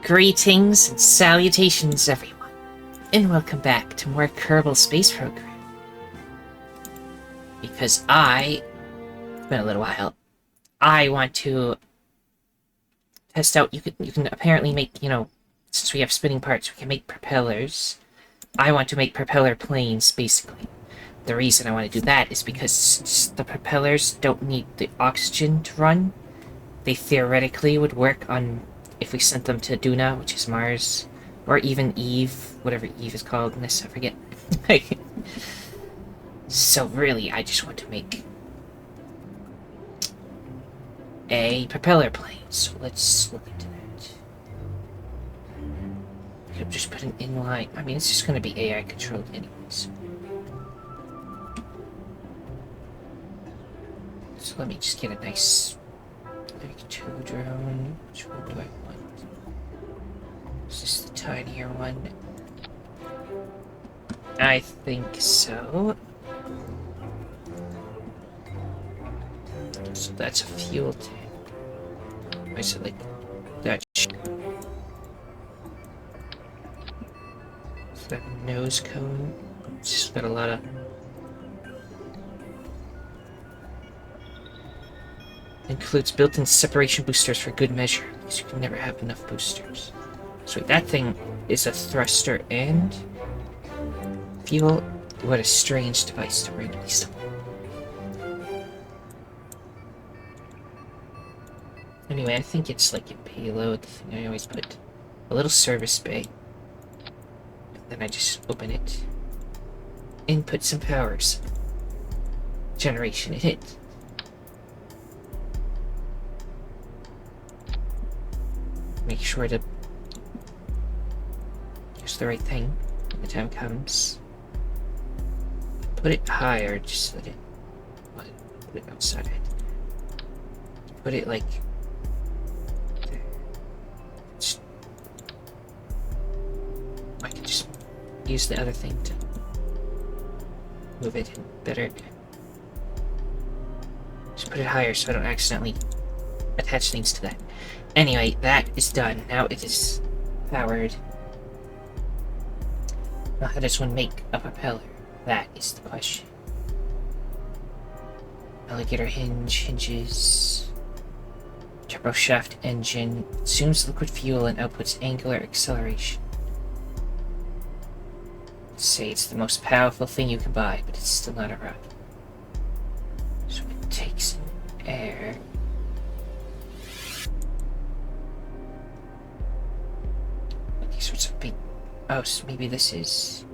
Greetings and salutations, everyone, and welcome back to more Kerbal Space Program. Because it's been a little while, I want to test out, you can apparently make, since we have spinning parts, we can make propellers. I want to make propeller planes, basically. The reason I want to do that is because the propellers don't need the oxygen to run. They theoretically would work on if we sent them to Duna, which is Mars, or even Eve, whatever Eve is called in this, I forget. So really, I just want to make a propeller plane, so let's look into that. I could just put an inline, I mean, it's just going to be AI controlled anyways. So let me just get a nice vtuber drone. Which one do I want? Is this the tinier one? I think so. So that's a fuel tank. Why is it like that? Is that a nose cone? It's just got a lot of... Includes built-in separation boosters for good measure, because you can never have enough boosters. So that thing is a thruster and fuel. What a strange device to randomly stumble. Anyway, I think it's like a payload thing. I always put a little service bay. And then I just open it. Input some powers. Generation in it. Make sure to use the right thing when the time comes. Put it higher just so that put it outside. Put it like there. I can just use the other thing to move it in better. Just put it higher so I don't accidentally attach things to that. Anyway, that is done. Now it is powered. Now how does one make a propeller? That is the question. Alligator hinges. Turbo shaft engine. Consumes liquid fuel and outputs angular acceleration. Say it's the most powerful thing you can buy, but it's still not a rocket. So it takes in air. Sorts of big... Oh, so maybe this is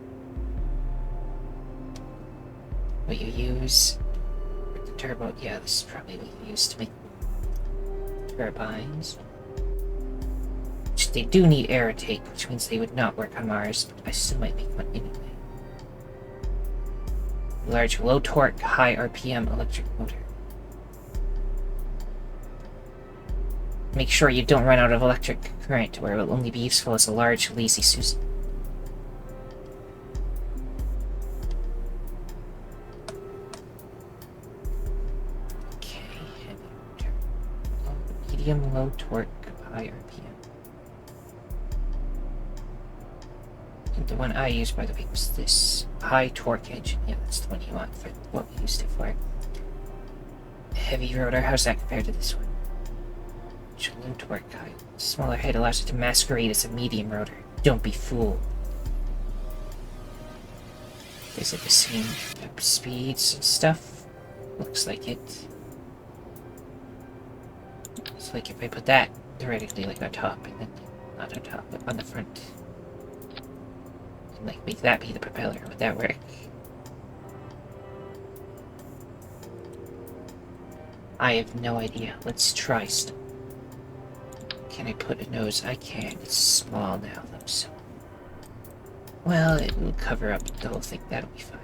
what you use for the turbo. Yeah, this is probably what you use to make turbines. Which they do need air intake, which means they would not work on Mars, but I still might make one anyway. Large, low torque, high RPM electric motor. Make sure you don't run out of electric current, where it will only be useful as a large, lazy Susan. Okay, medium, low torque, high RPM. And the one I used, by the way, was this high torque engine. Yeah, that's the one you want for what we used it for. Heavy rotor, how's that compared to this one? Low torque, smaller head allows it to masquerade as a medium rotor. Don't be fooled. Is it the same speeds and stuff? Looks like it. It's like if I put that theoretically like on top and then not on top, but on the front. And like make that be the propeller. Would that work? I have no idea. Let's try stuff. Can I put a nose? I can. It's small now, though, so... Well, it will cover up the whole thing. That'll be fine.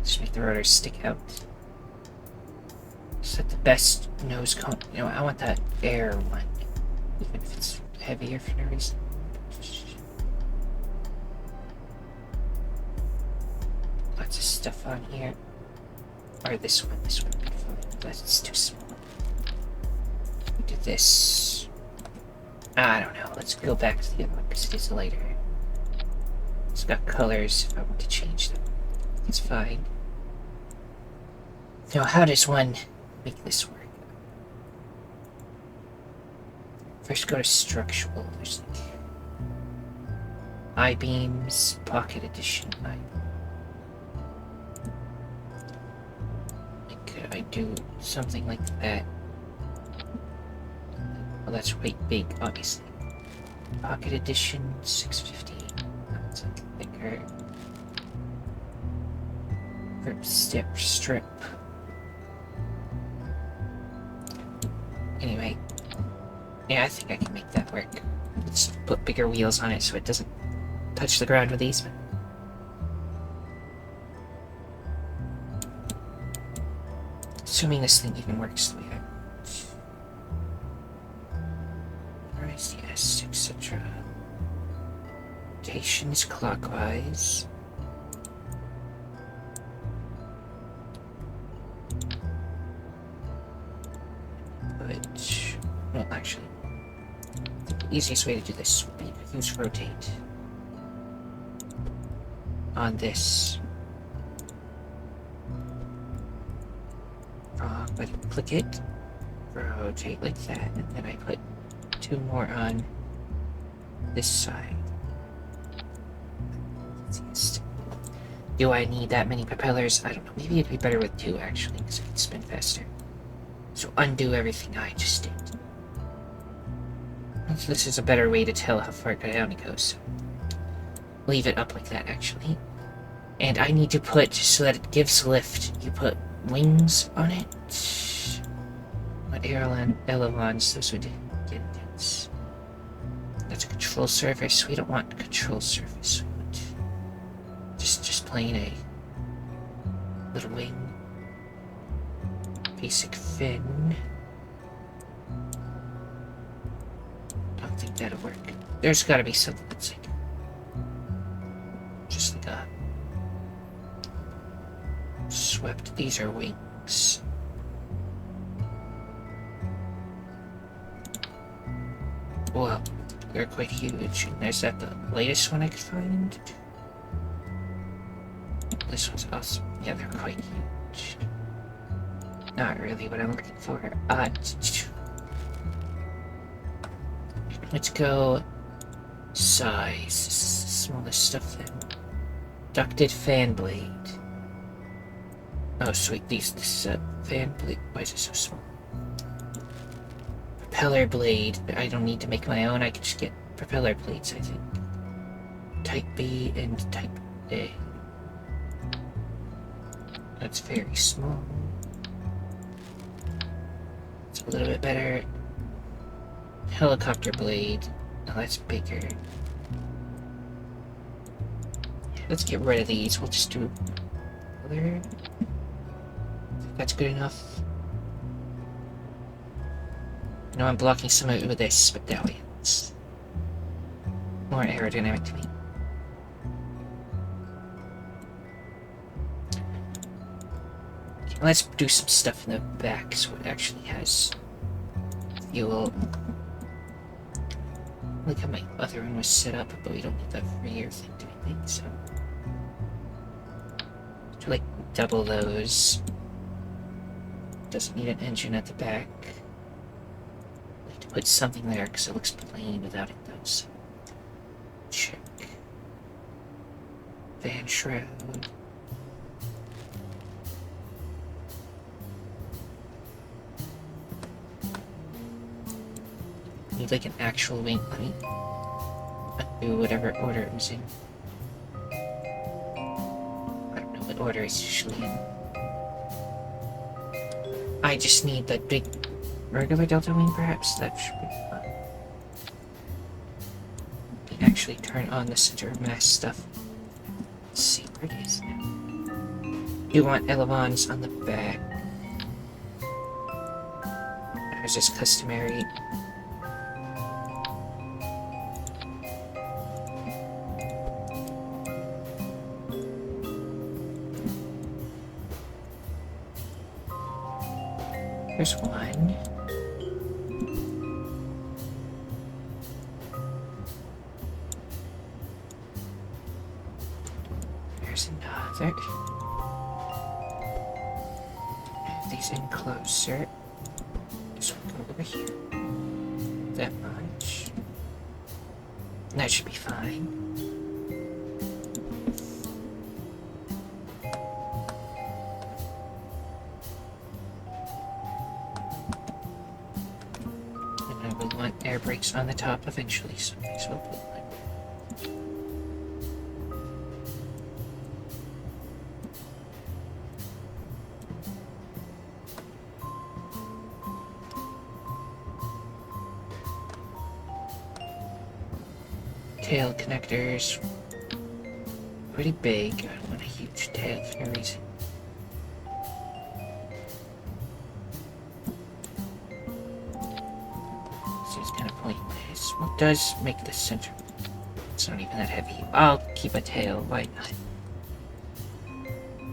Just make the rotors stick out. Set the best nose cone. You know, I want that air one. Even if it's heavier for no reason. Lots of stuff on here. Or this one. This one. That's too small. Do this. I don't know. Let's go back to the other one because it is lighter. It's got colors if I want to change them. It's fine. Now, how does one make this work? First, go to structural. There's like I-beams, pocket edition. Could I do something like that? Well, that's quite big, obviously. Pocket edition, 650. That's thicker. Grip strip. Anyway, yeah, I think I can make that work. Let's put bigger wheels on it so it doesn't touch the ground with easement. Assuming this thing even works the way I want. Alright, yes, etc. Rotation is clockwise. But, well, actually, the easiest way to do this would be to use rotate on this. But click it, rotate like that, and then I put 2 more on this side. Do I need that many propellers? I don't know. Maybe it'd be better with 2 actually, because it can spin faster. So undo everything I just did. This is a better way to tell how far down it goes. Leave it up like that actually. And I need to put, so that it gives lift, you put wings on it. What ailerons, those would get intense. That's a control surface. We don't want control surface. We want just plain a little wing. Basic fin. Don't think that'll work. There's gotta be something that's like just like a swept. These are wings. Well, they're quite huge. And is that the latest one I could find? This one's awesome. Yeah, they're quite huge. Not really what I'm looking for. Let's go size. Smallest stuff then. Ducted fan blade. Oh sweet, this is a fan blade. Why is it so small? Propeller blade. I don't need to make my own. I can just get propeller blades, I think. Type B and Type A. That's very small. It's a little bit better. Helicopter blade. Oh, that's bigger. Let's get rid of these. We'll just do other. That's good enough. No, I'm blocking some of it with this, but that way it's more aerodynamic to me. Okay, let's do some stuff in the back so it actually has fuel. I like how my other one was set up, but we don't need the rear thing to be big, so. To like double those. Doesn't need an engine at the back. I like to put something there because it looks plain without it though, so. Check. Van shroud. Need like an actual wing. Let me do whatever order it was in. I don't know what order it's usually in. I just need that big regular delta wing, perhaps? That should be fun. We can actually turn on the center of mass stuff. Let's see where it is now. You want elevons on the back. There's this customary. There's one. There's another. These in closer. This one go over here. That much. That should be fine. And I will want air brakes on the top eventually, so I will put one. Tail connectors. Pretty big. I don't want a huge tail for no reason. So it's kind of pointless. What does make the center? It's not even that heavy. I'll keep a tail. Why not?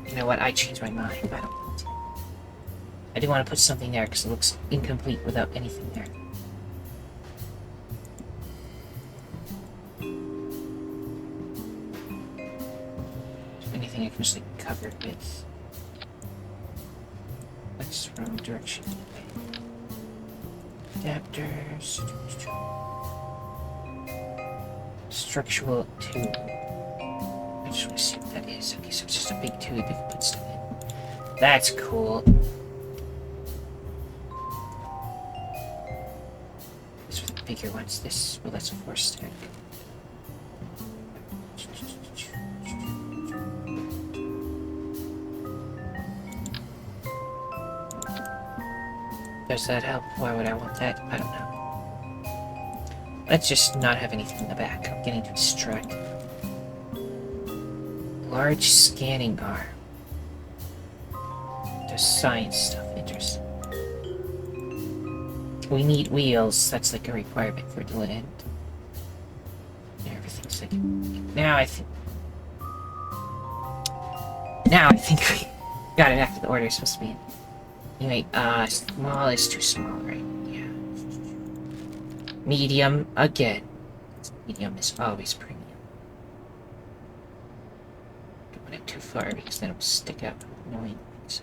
You know what? I changed my mind. I don't want to. I do want to put something there because it looks incomplete without anything there. I can just like cover it with. Let's run direction. Adapters. Structural tube. I just want to see what that is. Okay, so it's just a big tube you can put stuff in. That's cool. This with the bigger ones. This, well, that's a 4-stack. Does that help? Why would I want that? I don't know. Let's just not have anything in the back. I'm getting too distracted. Large scanning arm. Does science stuff. Interesting. We need wheels. That's like a requirement for it to land. Everything's like... Now I think we got it after the order is supposed to be in. Anyway, small is too small, right? Yeah. Medium, again. Medium is always premium. Don't want it too far because then it'll stick out annoying things.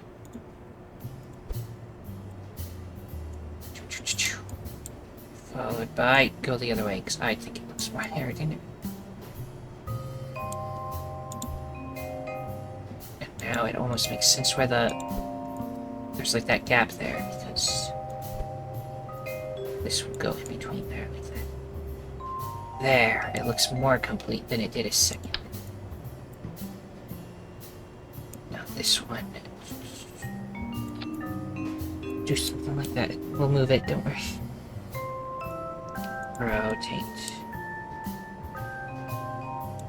Followed by, go the other way because I think it looks more hairy than it. And now it almost makes sense where there's like that gap there, because this would go in between there like that. There, it looks more complete than it did a second. Now this one. Do something like that. We'll move it, don't worry. Rotate.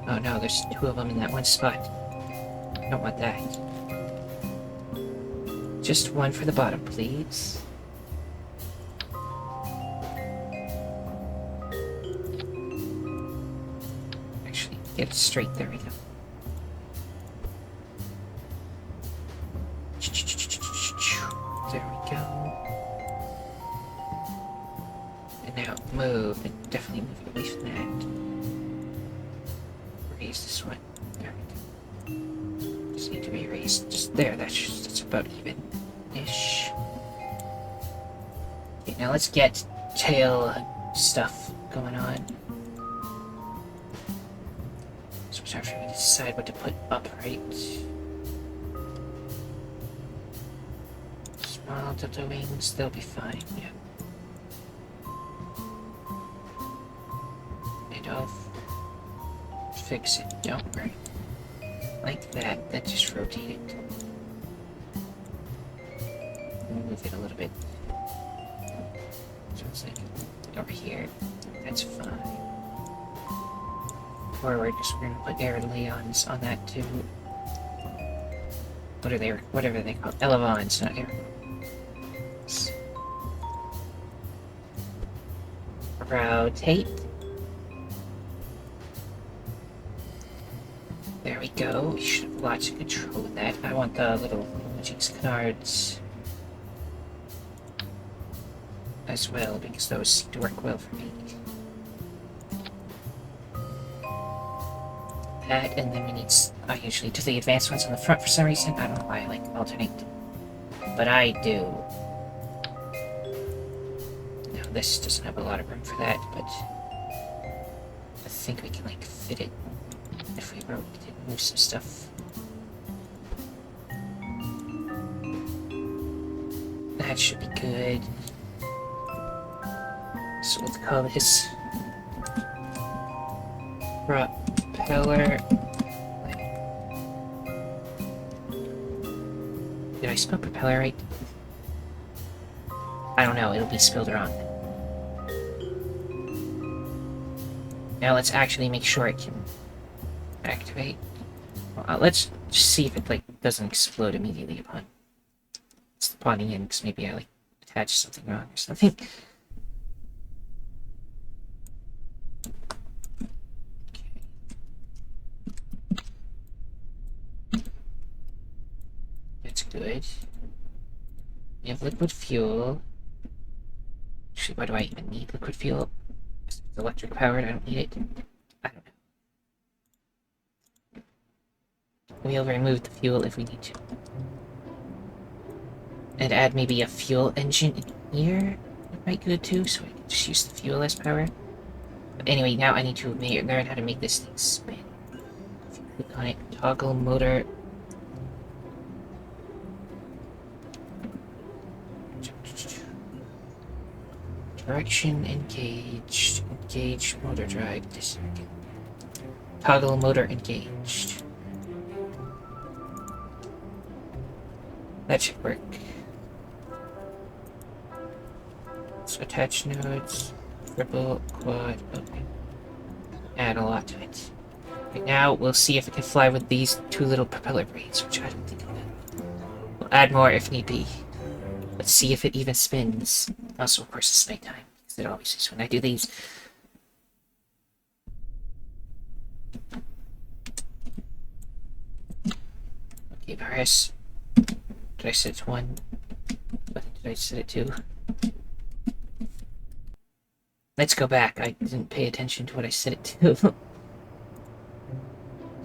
Oh no, there's 2 of them in that one spot. I don't want that. Just one for the bottom, please. Actually, get it straight. There we go. There we go. And now move, and definitely move it away from that. Raise this one. There we go. Just need to be raised. Just there, that's about even-ish. Okay, now let's get tail stuff going on. So it's after we decide what to put upright. Small tilted wings, they'll be fine, yeah. It'll fix it, don't worry. Like that, that just rotate it. Move it a little bit. So it's like over here. That's fine. Forward, because we're gonna put air-leons on that too. What are they? Whatever they call elevons, not air-leons. Rotate. There we go. We should have lots of control with that. I want the little jinx canards as well, because those seem to work well for me. that, and then we need... I usually do the advanced ones on the front for some reason. I don't know why I like alternate. But I do. Now, this doesn't have a lot of room for that, but... I think we can, like, fit it if we move some stuff. That should be good. So let's call this Propeller. Did I spell propeller right? I don't know, it'll be spelled wrong. Now let's actually make sure it can activate. Well, let's just see if it like doesn't explode immediately upon spawning in, because maybe I like attached something wrong or something. That's good. We have liquid fuel. Actually, why do I even need liquid fuel? It's electric powered, I don't need it. I don't know. We'll remove the fuel if we need to. And add maybe a fuel engine in here. That might be good too, so I can just use the fuel as power. But anyway, now I need to learn how to make this thing spin. If you click on it, toggle motor. Direction engaged. Engaged motor drive. This again. Toggle motor engaged. That should work. So attach nodes, triple, quad, okay. Add a lot to it. Right now, we'll see if it can fly with these two little propeller blades, which I don't think it will. We'll add more if need be. Let's see if it even spins. Also, of course, it's nighttime, because it always is when I do these. Okay, press. Did I set it to 1? What did I set it to? Let's go back. I didn't pay attention to what I set it to.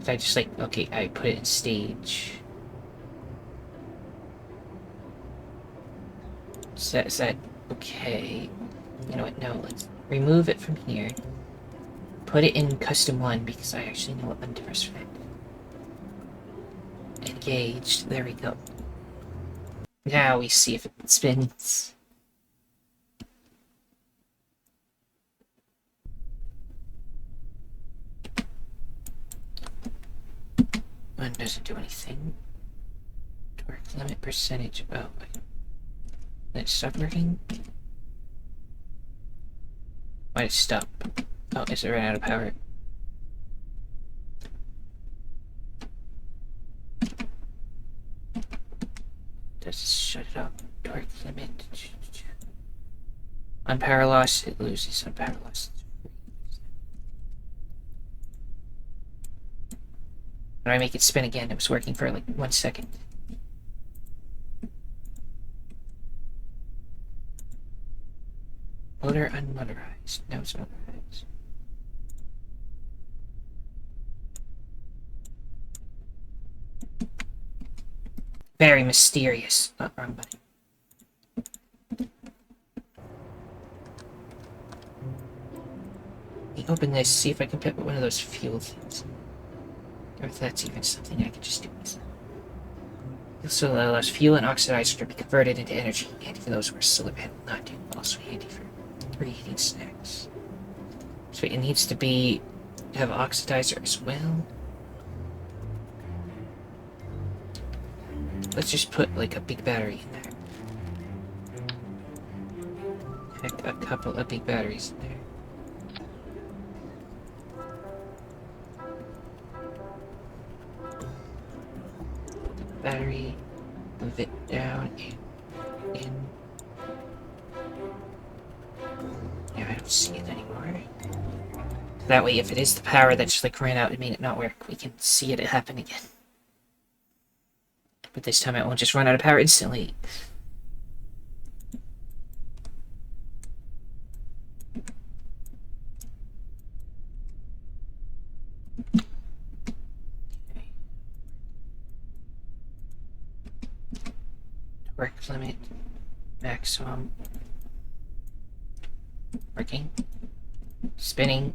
Did I just like... Okay, I put it in stage. Is that okay? You know what? No, let's remove it from here. Put it in custom 1 because I actually know what button to press for that. Engaged. There we go. Now we see if it spins. One doesn't do anything. Torque limit percentage. Oh, wait. Did it stop working? Why did it stop? Oh, is it ran out of power? Does it shut it off? Torque limit. On power loss, it loses on power loss. When I make it spin again, it was working for like 1 second. Motor unmotorized. Now it's motorized. Very mysterious. Oh, wrong button. Let me open this, see if I can put one of those fuel things. Or if that's even something I can just do myself. It also allows fuel and oxidizer to be converted into energy, handy for those who are solar panel not do, also handy for reheating snacks. So it needs to be have oxidizer as well. Let's just put like a big battery in there. Heck, a couple of big batteries in there. Battery, move it down and in. Yeah, I don't see it anymore. That way, if it is the power that just like ran out and made it not work, we can see it happen again. But this time it won't just run out of power instantly. Work limit. Maximum. Working. Spinning.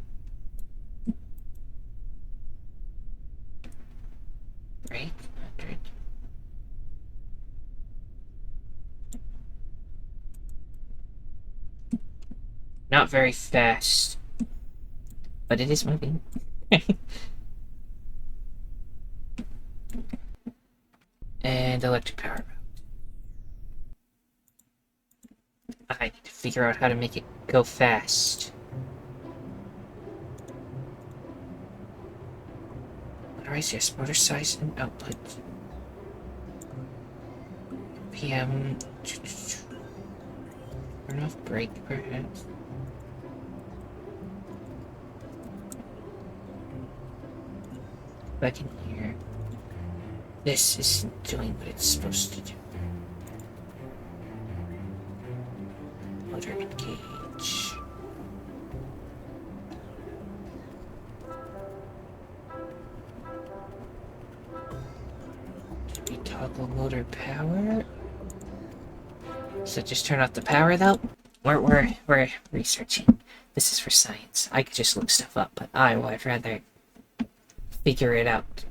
Break. 100. Not very fast. But it is moving. And electric power. I need to figure out how to make it go fast. Motorize, yes, motor size and output. PM. Turn off brake, perhaps. Back in here. This isn't doing what it's supposed to do. Motor engage. Did we toggle motor power? So just turn off the power though? We're researching. This is for science. I could just look stuff up, but I'd rather figure it out.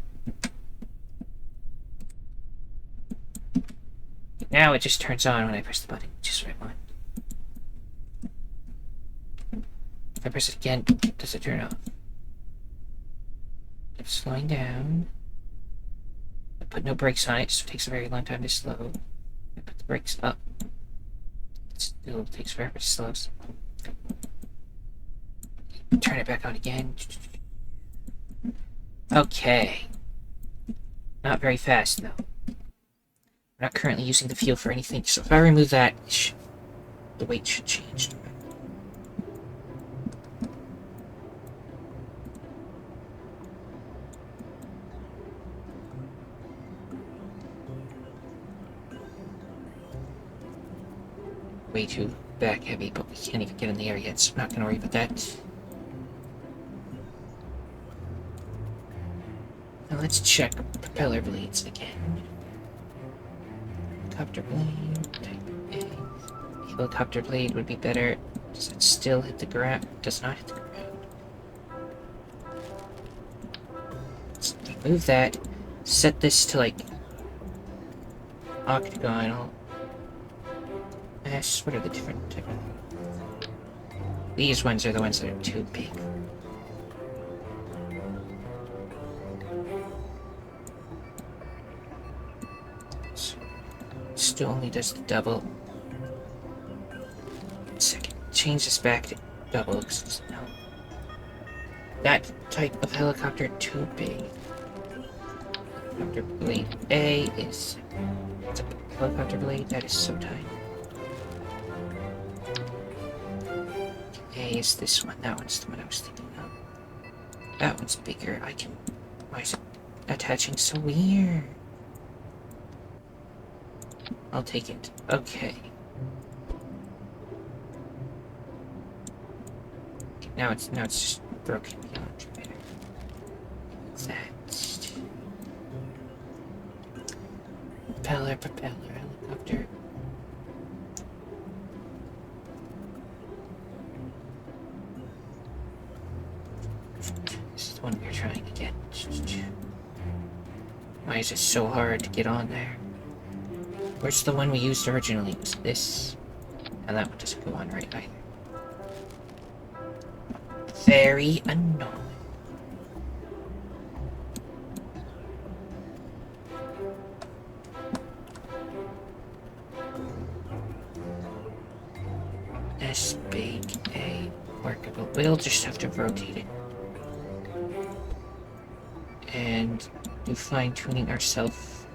Now it just turns on when I press the button, which is what I want. If I press it again, does it turn off? It's slowing down. I put no brakes on it, so it takes a very long time to slow. I put the brakes up. It still takes forever to slow. Turn it back on again. Okay. Not very fast, though. We're not currently using the fuel for anything, so if I remove that, the weight should change. Way too back heavy, but we can't even get in the air yet, so I'm not going to worry about that. Now let's check propeller blades again. Helicopter blade, type A. Helicopter blade would be better. Does it still hit the ground? Does not hit the ground. Let's remove that. Set this to like octagonal. What are the different type of... These ones are the ones that are too big. So, still only does the double. Second, change this back to double. No. That type of helicopter too big. Helicopter blade A is... It's a helicopter blade that is so tiny. A is this one. That one's the one I was thinking of. That one's bigger. Why is it attaching so weird? I'll take it. Okay. Now it's just broken beyond repair. That. Propeller, helicopter. This is the one we're trying to get. Why is it so hard to get on there? Where's the one we used originally? It was this. And that one doesn't go on right either. Very annoying. S, big A, workable. We'll just have to rotate it. And do fine-tuning ourselves.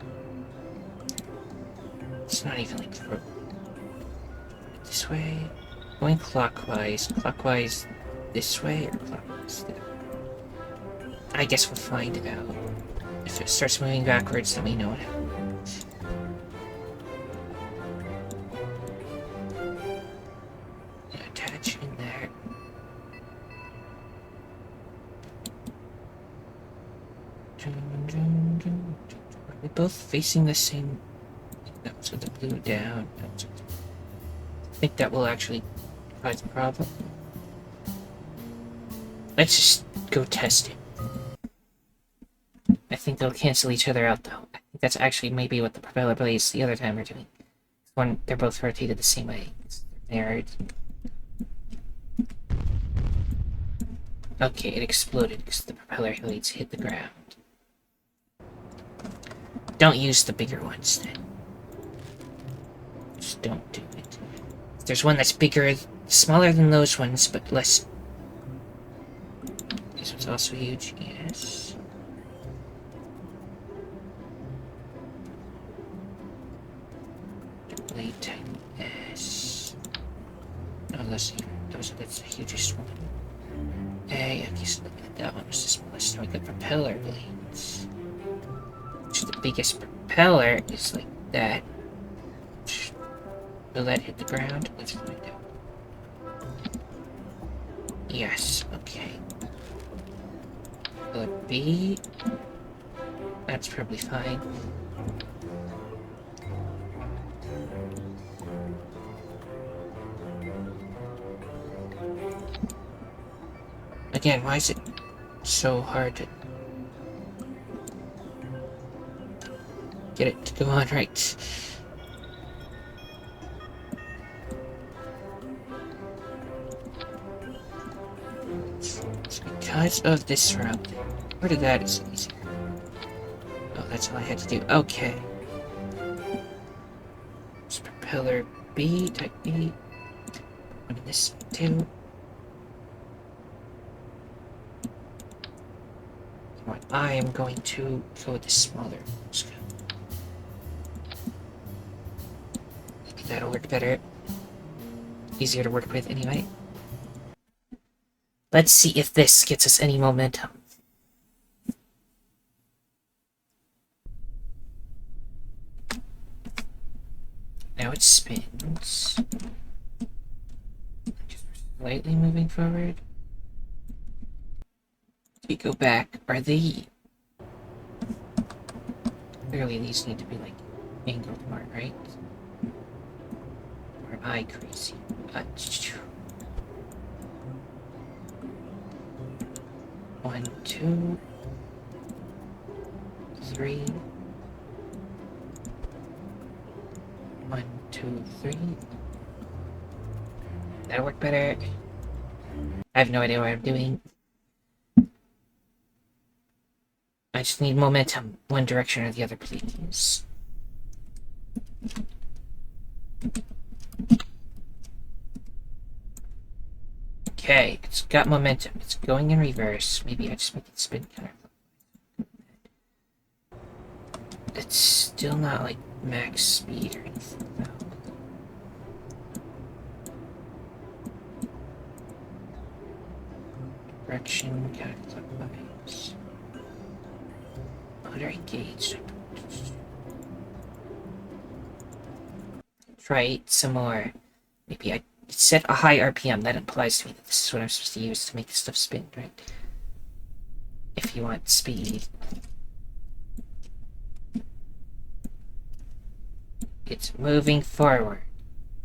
It's not even like this way. Going clockwise. Clockwise this way or clockwise there? I guess we'll find out. If it starts moving backwards, then we know what happens. Attach in there. Are we both facing the same? No, let's get the blue down. No, I think that will actually cause a problem. Let's just go test it. I think they'll cancel each other out, though. I think that's actually maybe what the propeller blades the other time are doing. One, they're both rotated the same way. They're okay, it exploded because the propeller blades hit the ground. Don't use the bigger ones, then. Just don't do it. There's one that's bigger, smaller than those ones, but less. This one's also huge, yes. Blade type S. Oh, that's the hugest one. Hey, I guess that one was the smallest. Now we got propeller blades. Which the biggest propeller is like that. Will that hit the ground? Let's find out. Yes, okay. Will it be? That's probably fine. Again, why is it so hard to get it to go on right? It's because of this route. Where did that is easy. Oh, that's all I had to do. Okay. It's propeller B, type B. What did this do? I am going to go with the smaller scope. Maybe that'll work better. Easier to work with anyway. Let's see if this gets us any momentum. Now it spins. Just slightly moving forward. We go back, are they... Clearly these need to be like angled more, right? Or am I crazy? 1, 2, 3. 1, 2, 3. That'll work better. I have no idea what I'm doing. I just need momentum, one direction or the other, please. Okay, it's got momentum. It's going in reverse. Maybe I just make it spin kind of. It's still not like max speed or anything, though. Direction counterclockwise. Under engaged. Try it some more. Maybe I set a high RPM. That implies to me that this is what I'm supposed to use to make this stuff spin, right? If you want speed. It's moving forward.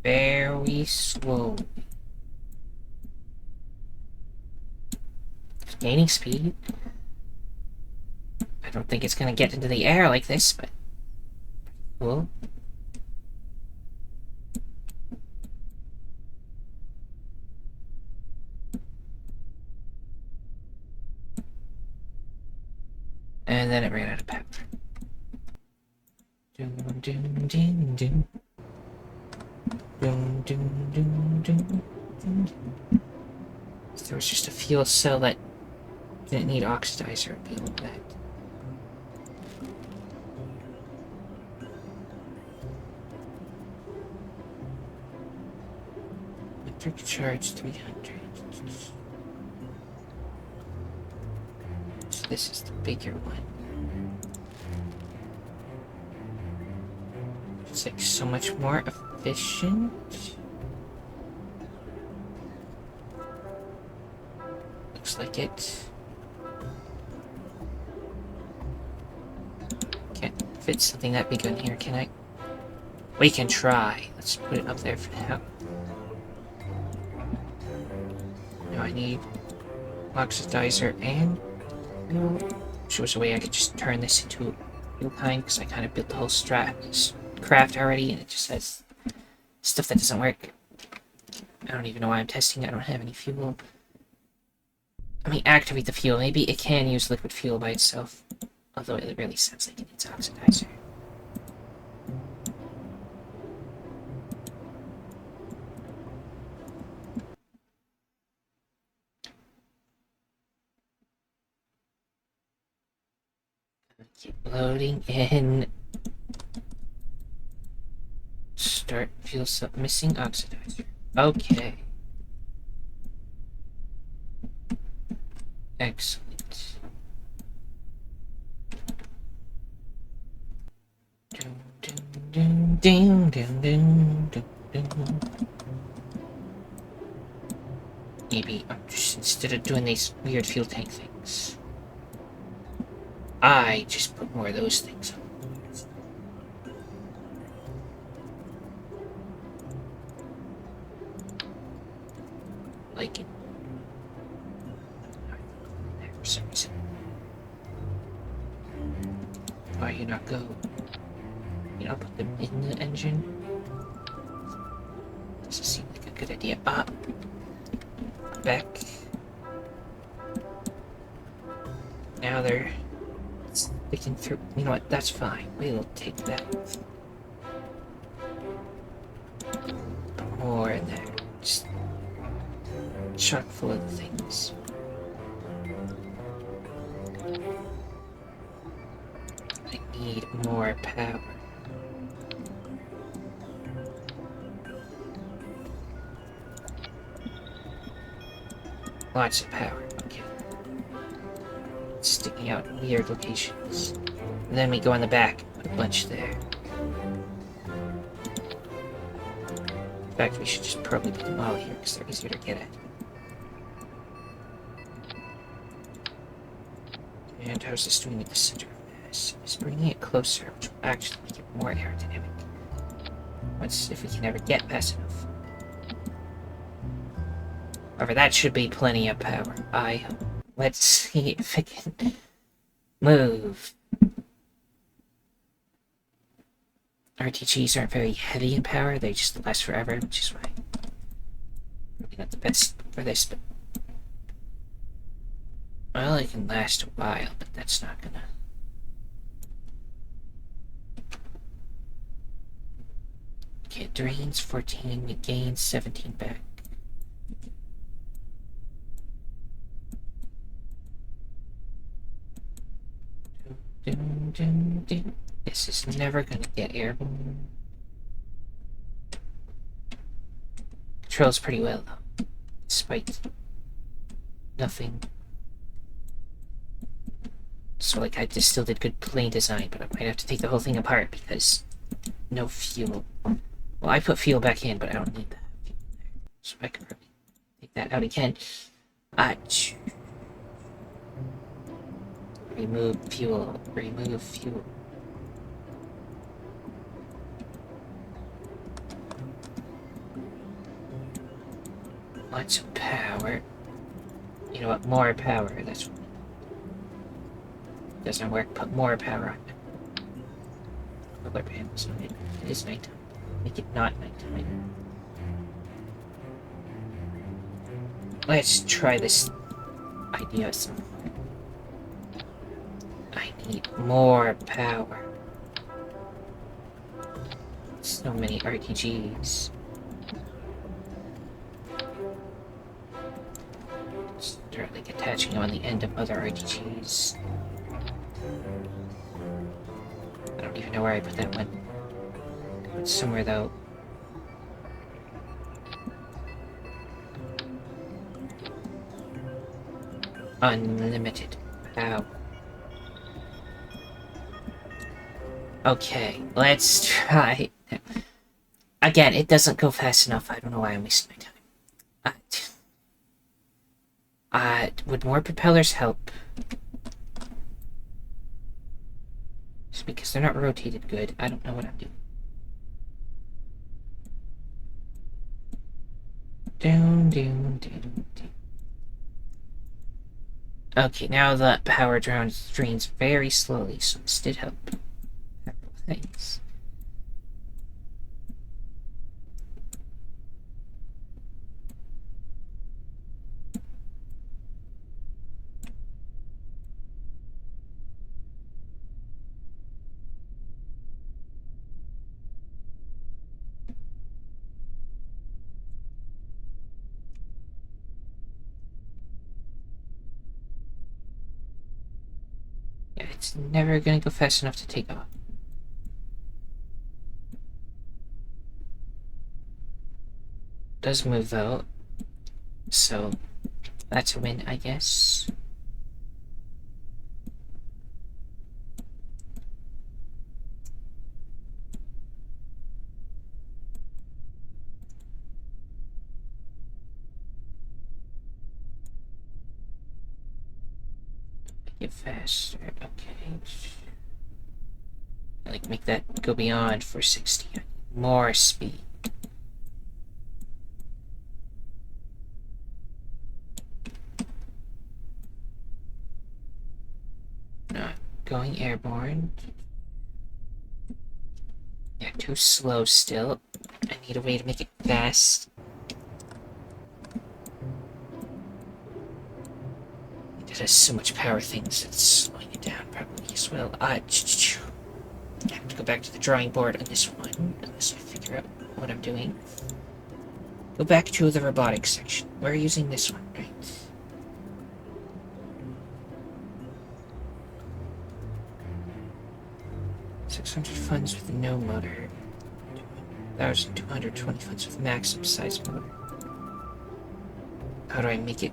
Very slowly. It's gaining speed. I don't think it's gonna get into the air like this, but cool. And then it ran out of power. Doom, doom, doom, doom. Doom, doom, doom, doom, doom. So there was just a fuel cell that didn't need oxidizer to be like that. Electric charge 300. So this is the bigger one. It's like so much more efficient. Looks like it. Can't fit something that big on here, can I? We can try. Let's put it up there for now. Now I need oxidizer and fuel. Shows a way I could just turn this into fuel kind, because I kind of built the whole craft already, and it just says stuff that doesn't work. I don't even know why I'm testing. I don't have any fuel. I mean, activate the fuel. Maybe it can use liquid fuel by itself. Although it really sounds like it needs oxidizer. Keep loading in. Start fuel cell. Missing oxidizer. Okay. Excellent. Maybe I'm just, instead of doing these weird fuel tank things, I just put more of those things on. Like it. There for some reason. Why you not go? You know, put them in the engine. Doesn't seem like a good idea. Back. Now they're sticking through. You know what? That's fine. We'll take that. Put more in there. Just chock full of things. I need more power. Lots of power. Okay. It's sticking out in weird locations. And then we go on the back, put a bunch there. In fact, we should just probably put them all here because they're easier to get at. And how's this doing with the center of mass? It's bringing it closer, which will actually make it more aerodynamic. Let's see if we can ever get fast enough. However, that should be plenty of power. Let's see if it can move. RTGs aren't very heavy in power, they just last forever, which is why probably not the best for this, but well, it can last a while, but that's not gonna. Okay, it drains 14, we gain 17 back. This is never gonna get airborne. Controls pretty well though, despite nothing. So like I just still did good plane design, but I might have to take the whole thing apart because no fuel. Well, I put fuel back in, but I don't need that fuel there. So I can probably take that out again. Remove fuel. Remove fuel. Lots of power. You know what? More power. That's what doesn't work. Put more power on it. Solar panels. It is nighttime. Make it not nighttime. Let's try this idea some. I need more power. So many RTGs. Start like attaching them on the end of other RTGs. I don't even know where I put that one. It's somewhere though. Unlimited power. Okay, let's try. Again, it doesn't go fast enough. I don't know why I'm wasting my time. Would more propellers help? Just because they're not rotated good. I don't know what I'm doing. Down, down, down, down. Okay, now the power drains very slowly, so this did help. Thanks. Yeah, it's never gonna go fast enough to take off. Does move though, so that's a win, I guess. Get faster, okay. Like, make that go beyond 460. More speed. Not going airborne. Yeah, too slow still. I need a way to make it fast. It has so much power things, it's slowing it down probably as well. I have to go back to the drawing board on this one, unless I figure out what I'm doing. Go back to the robotics section. We're using this one, right? 600 funds with no motor. 1,220 funds with maximum size motor. How do I make it?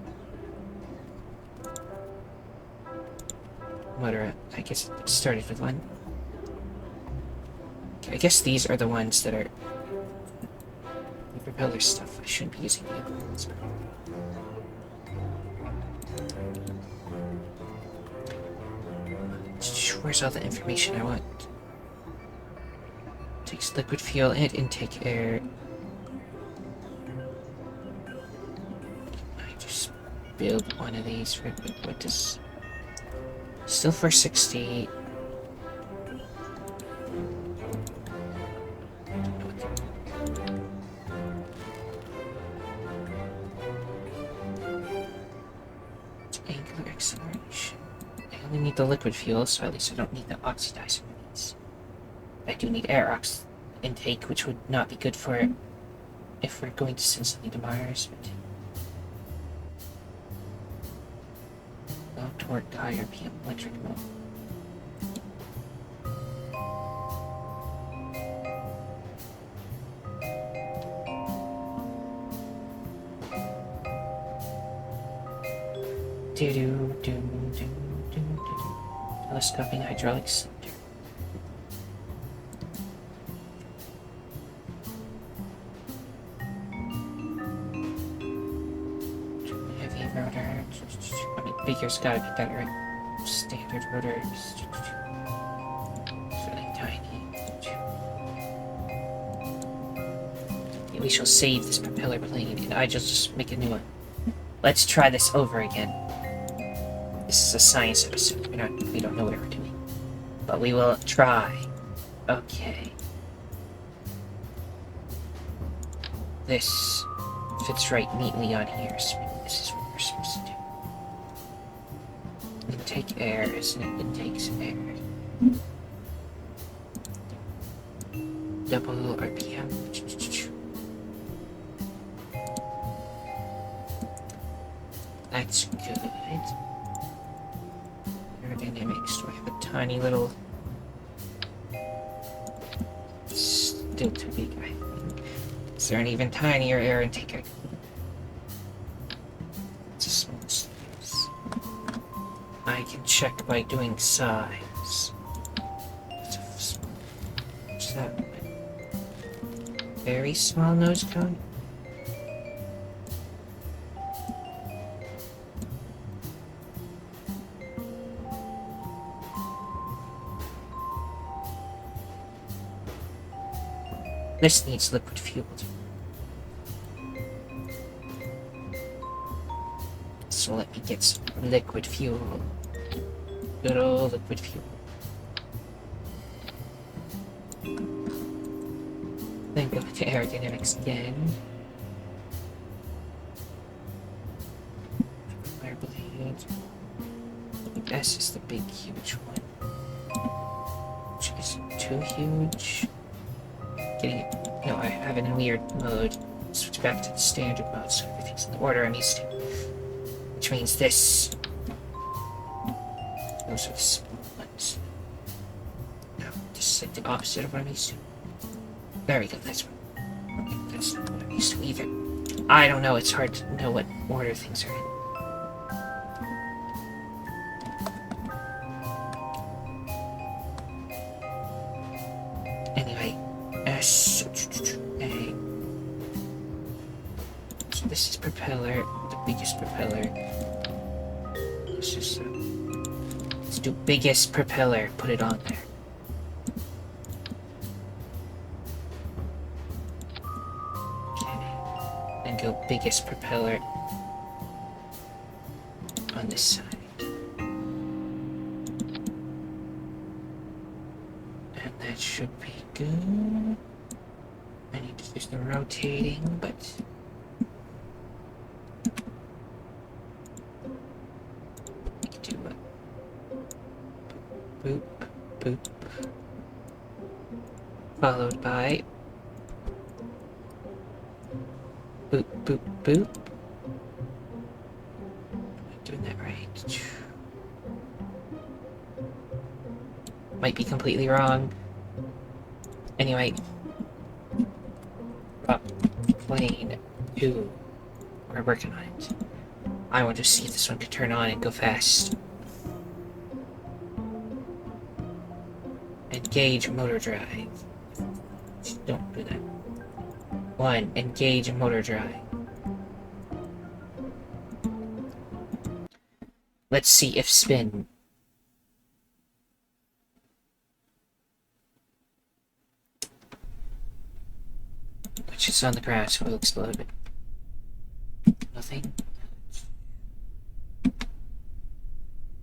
Motor, I guess it started with one. Okay, I guess these are the ones that are the propeller stuff. I shouldn't be using the other ones. Where's all the information I want? Takes liquid fuel and intake air. I just build one of these. What does... Still 460. Angular acceleration. I only need the liquid fuel, so at least I don't need the oxidizer. I do need air ox intake, which would not be good for it if we're going to send something to Mars. But... low torque, high RPM, electric mode. Telescoping hydraulic cylinder. Heavy rotor. I mean, bigger's gotta be better at standard rotors. It's really tiny. We shall save this propeller plane, and I just make a new one. Let's try this over again. This is a science episode. We don't know what we're doing. But we will try. Okay. This fits right neatly on here, so maybe this is what we're supposed to do. Intake air, isn't it? It takes air. Double RPM. That's good. Aerodynamics. Do I have a tiny little... Still too big, I think. Is there an even tinier air intake? It's a small size. I can check by doing size. What's that? Very small nose cone? This needs liquid fuel. will let me get some liquid fuel. Good old liquid fuel. Then go to aerodynamics again. Fire blade. S is the big, huge one. Which isn't too huge. Getting it. No, I have it in weird mode. Switch back to the standard mode so everything's in the order I'm used to. Which means this. Those are the small ones. No, just like the opposite of what I'm used to. There we go, that's what. Okay, that's not what I'm used to either. I don't know, it's hard to know what order things are in. Anyway, S, A. So this is propeller, the biggest propeller. This is, let's do biggest propeller, put it on there. Okay, and go biggest propeller on this side. And that should be good. I need to do the rotating, but we can do a boop, boop, followed by boop, boop, boop. Am I doing that right? Might be completely wrong. Anyway, up plane 2. We're working on it. I want to see if this one can turn on and go fast. Engage motor drive. Don't do that. 1. Engage motor drive. Let's see if spin. Which is on the ground, so it'll explode. Nothing.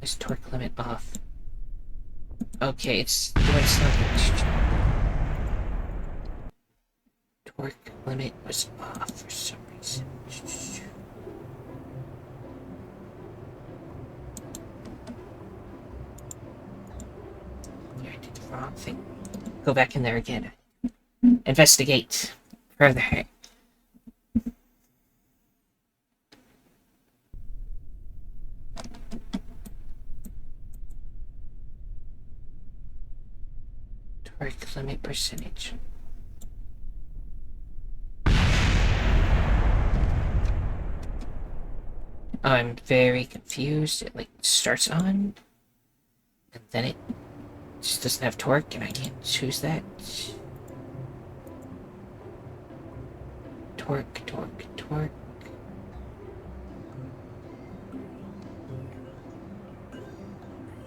This torque limit off. Okay, it's doing something. Torque limit was off for some reason. I did the wrong thing. Go back in there again. Investigate further. Torque limit percentage. I'm very confused. It like starts on, and then it just doesn't have torque, and I can't choose that. Torque, torque, torque.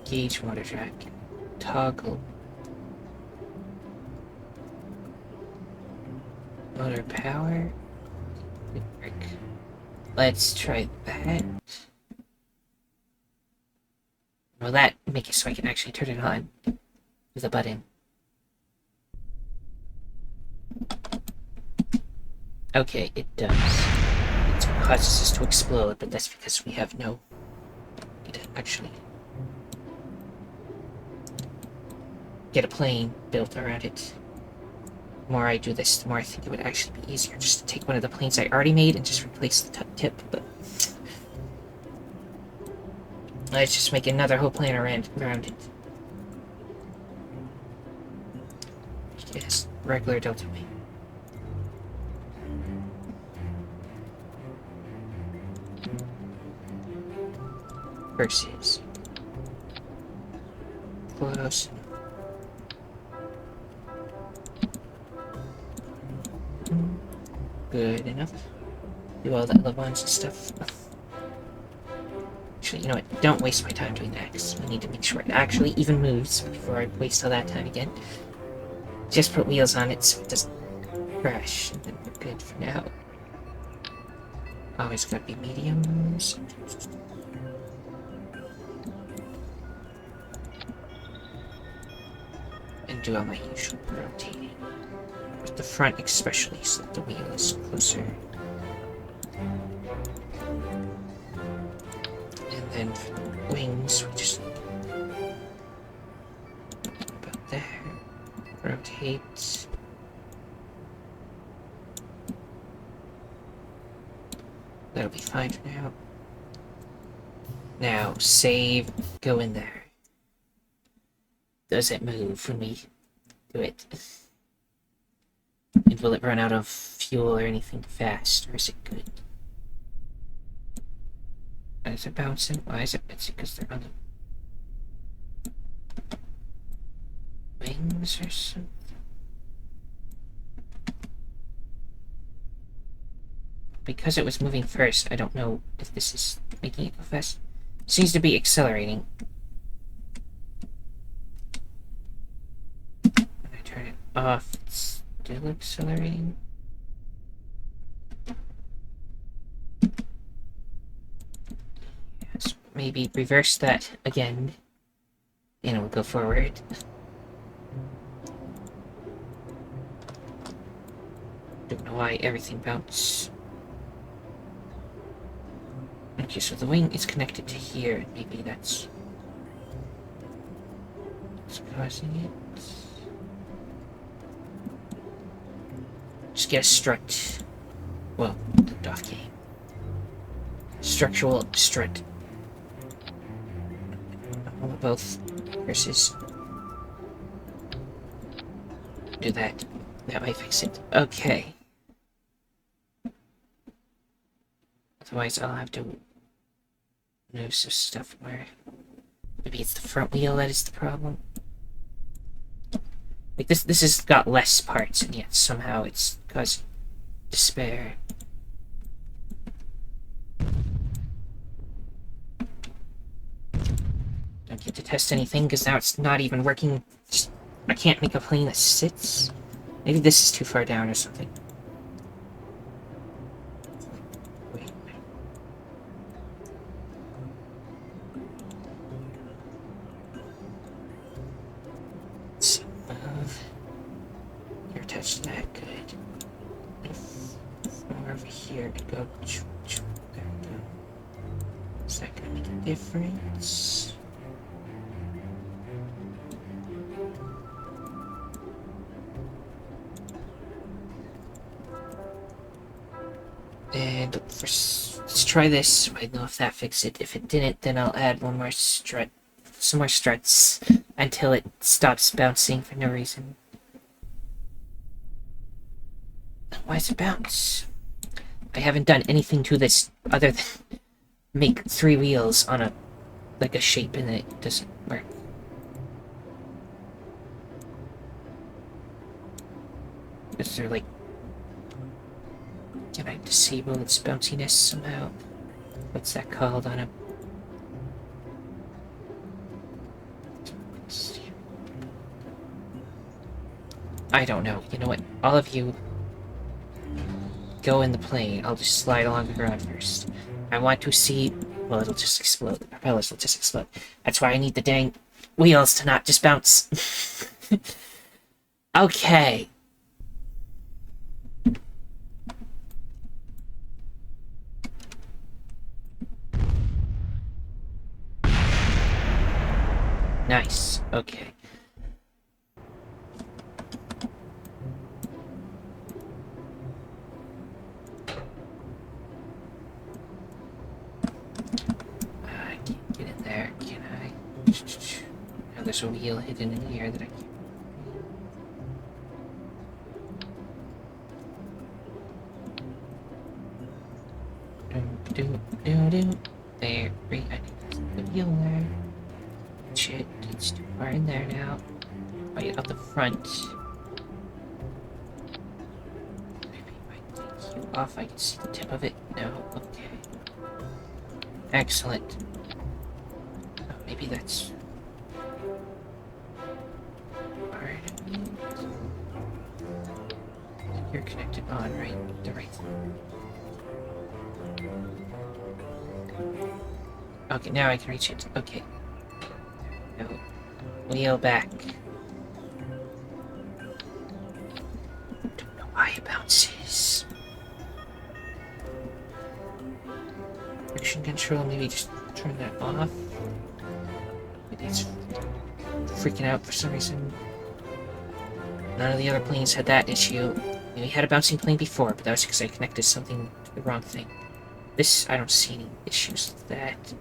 Gauge motor drive. Toggle. Motor power. Let's try that. Will that make it so I can actually turn it on with a button? Okay, it does. It causes us to explode, but that's because we have no need to actually get a plane built around it. The more I do this, the more I think it would actually be easier just to take one of the planes I already made and just replace the tip, but let's just make another whole plane around it. Yes, regular delta wing. Versus close. Good enough. Do all the other ones and stuff. Actually, you know what? Don't waste my time doing that, because we need to make sure it actually even moves before I waste all that time again. Just put wheels on it so it doesn't crash, and then we're good for now. Always gotta be mediums. And do all my usual rotating. With the front especially, so that the wheel is closer. And then for the wings, we just about there. Rotate. That'll be fine for now. Now, save, go in there. Does it move when we do it? And will it run out of fuel or anything fast, or is it good? Why is it bouncing? Why is it bouncing? Because they're on the wings or something? Because it was moving first, I don't know if this is making it go fast. Seems to be accelerating. When I turn it off, it's still accelerating. Yes, maybe reverse that again, and it will go forward. Don't know why everything bounced. Okay, so the wing is connected to here, and maybe that's what's causing it. Just get a strut. Well, the dock game. Structural strut. Both versus. Do that. That might fix it. Okay. Otherwise, I'll have to move some stuff where maybe it's the front wheel that is the problem. Like this has got less parts, and yet somehow it's causing despair. Don't get to test anything because now it's not even working. Just, I can't make a plane that sits. Maybe this is too far down or something. Touch that good. More over here and go. There we go. Is that gonna make a difference? And let's try this. I don't know if that fixed it. If it didn't, then I'll add one more strut, some more struts until it stops bouncing for no reason. Why does it bounce? I haven't done anything to this other than make 3 wheels on a like a shape, and it doesn't work. Is there like, can I disable its bounciness somehow? What's that called on a? I don't know. You know what? All of you go in the plane. I'll just slide along the ground first. I want to see. Well, it'll just explode. The propellers will just explode. That's why I need the dang wheels to not just bounce. Okay. Nice. Okay. Now there's a wheel hidden in here that I can't. There, I need the wheel there. Shit, it's too far in there now. Right up the front. Maybe if I take you off, I can see the tip of it. No, okay. Excellent. Oh, maybe that's. You're connected on, right? The right thing. Okay, now I can reach it. Okay. No. Wheel back. Don't know why it bounces. Friction control, maybe just turn that off. Maybe it's freaking out for some reason. None of the other planes had that issue. We had a bouncing plane before, but that was because I connected something to the wrong thing. This, I don't see any issues with that.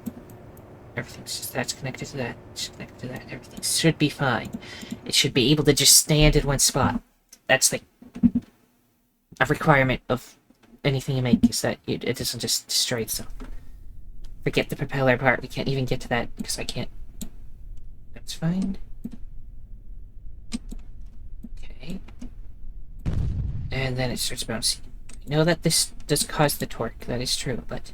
That's connected to that, it's connected to that. Everything should be fine. It should be able to just stand in one spot. That's like a requirement of anything you make, is that it doesn't just destroy itself. Forget the propeller part, we can't even get to that because I can't. That's fine. Okay. And then it starts bouncing. I know that this does cause the torque, that is true, but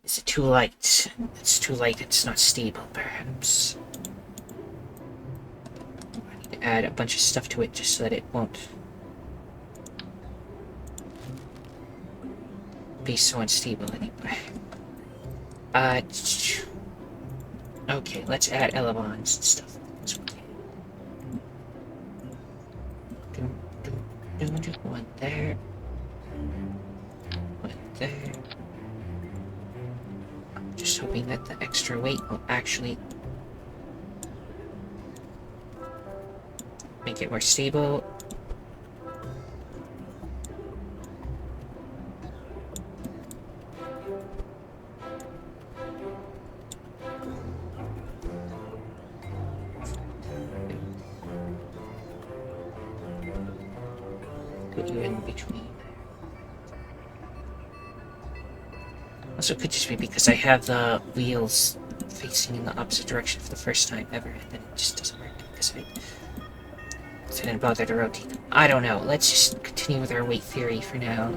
is it too light? It's too light, it's not stable, perhaps. I need to add a bunch of stuff to it just so that it won't be so unstable anymore. Okay, let's add elevons and stuff. One there. One there. I'm just hoping that the extra weight will actually make it more stable. Put you in between. Also, it could just be because I have the wheels facing in the opposite direction for the first time ever, and then it just doesn't work because of it. So I didn't bother to rotate them. I don't know. Let's just continue with our weight theory for now.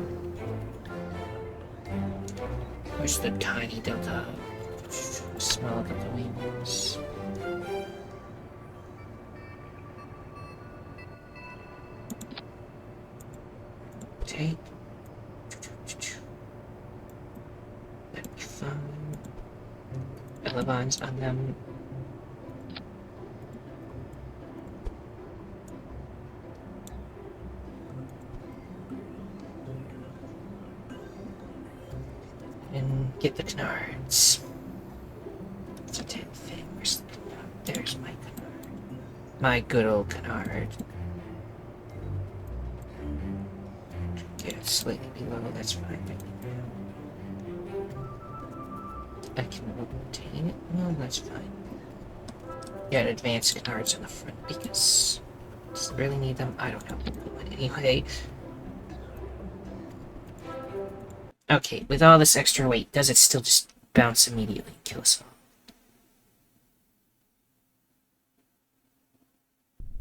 Where's the tiny delta? Small delta wings. Okay. That'd be fun. Elevons on them. And get the canards. It's a 10 thing. Where's the canard? There's my canard. My good old canard. Okay, it's slightly below, that's fine. I can obtain it? No, that's fine. Yeah, advanced canards on the front because does it really need them? I don't know. But anyway. Okay, with all this extra weight, does it still just bounce immediately and kill us all?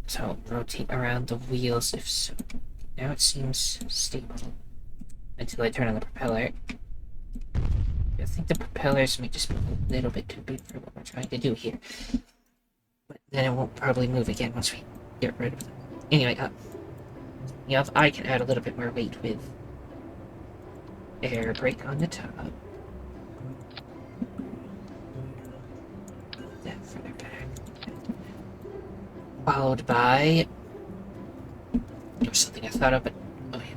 So, rotate around the wheels if so. Now it seems stable. Until I turn on the propeller. I think the propellers may just be a little bit too big for what we're trying to do here. But then it won't probably move again once we get rid of them. Anyway, yeah, I can add a little bit more weight with air brake on the top. Then further back. Followed by... There was something I thought of, but... Oh, yeah.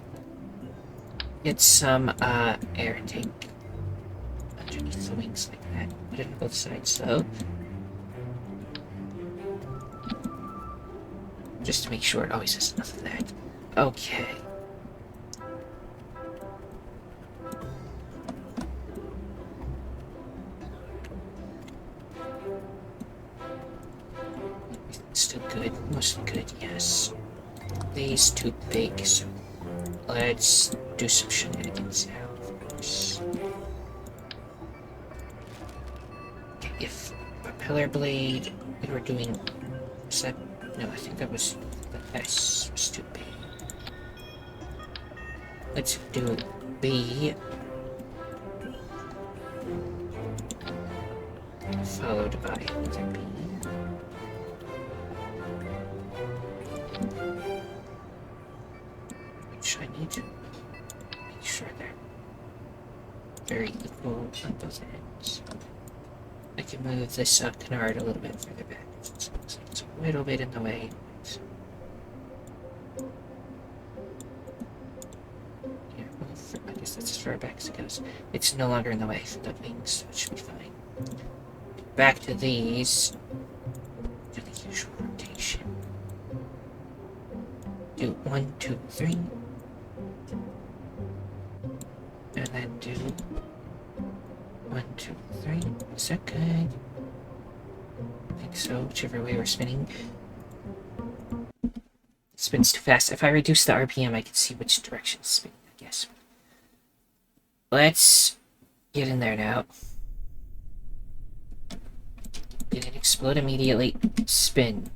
Get some, air intake underneath the wings like that. Put it on both sides, though. Just to make sure it always has enough of that. Okay. Still good. Mostly good, yes. These too big, so let's do some shenanigans now, of course. Okay, if propeller blade we were doing... Was that... No, I think that was... The S was too big. Let's do B. Followed by another B. Which I need to make sure they're very equal. on both ends. I can move this canard a little bit further back. It's a little bit in the way. Yeah, I guess that's as far back as it goes. It's no longer in the way for the wings, so it should be fine. Back to these. Do the usual rotation. Do 1, 2, 3. And then do 1, 2, 3. Is that good? I think so, whichever way we're spinning. It spins too fast. If I reduce the RPM, I can see which direction it's spinning, I guess. Let's get in there now. Did it explode immediately? Spin.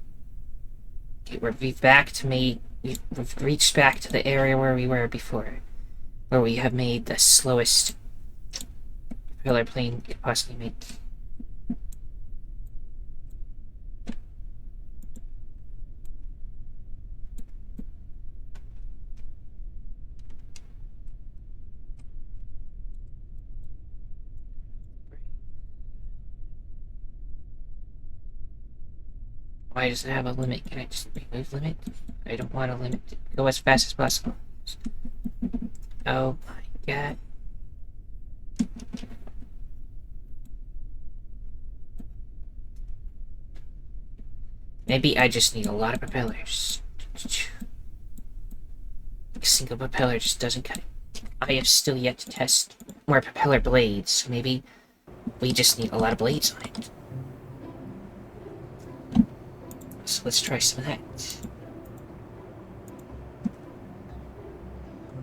Okay, we've back to me. We've reached back to the area where we were before, where we have made the slowest propeller plane could possibly make. Why does it have a limit? Can I just remove limit? I don't want a limit. Go as fast as possible. Oh my god. Maybe I just need a lot of propellers. A single propeller just doesn't cut it. I have still yet to test more propeller blades, so maybe we just need a lot of blades on it. So let's try some of that.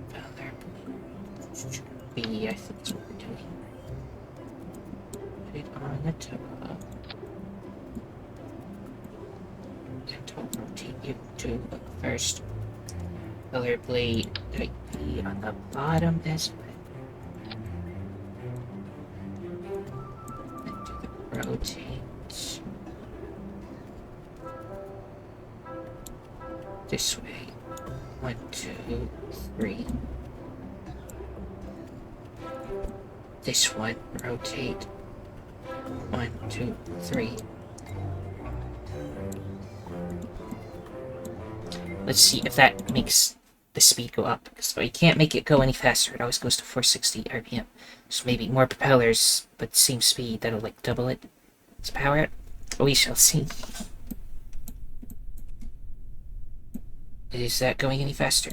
Propeller B, I think that's what we're doing. Put it on the top. And I'll rotate you to first propeller blade type B on the bottom as well. And do the rotate. This way. 1, 2, 3. This one, rotate. 1, 2, 3. Let's see if that makes the speed go up, because you can't make it go any faster. It always goes to 460 RPM. So maybe more propellers, but same speed, that'll like double it. Let's power it. We shall see. Is that going any faster?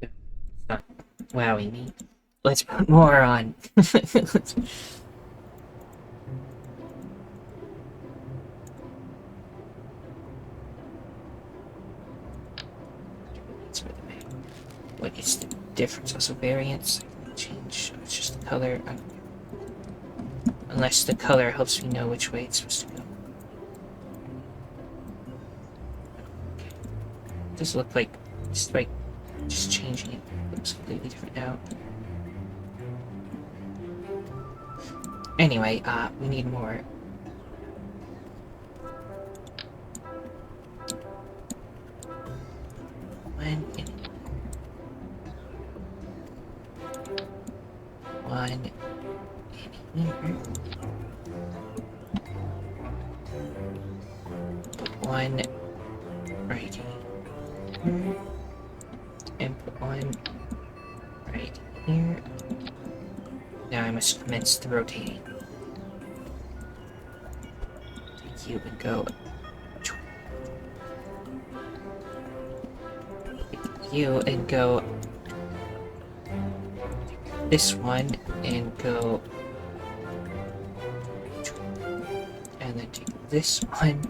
It's not wowing me. Let's put more on. What is the difference? Also variance. I can change. It's just the color. Unless the color helps me know which way it's supposed to go. Okay. Does look like just changing it looks completely different now. Anyway, we need more. One in here. Put one right here. And put one right here. Now I must commence the rotating. Take you and go. Take you and go. This one and go. And then take this one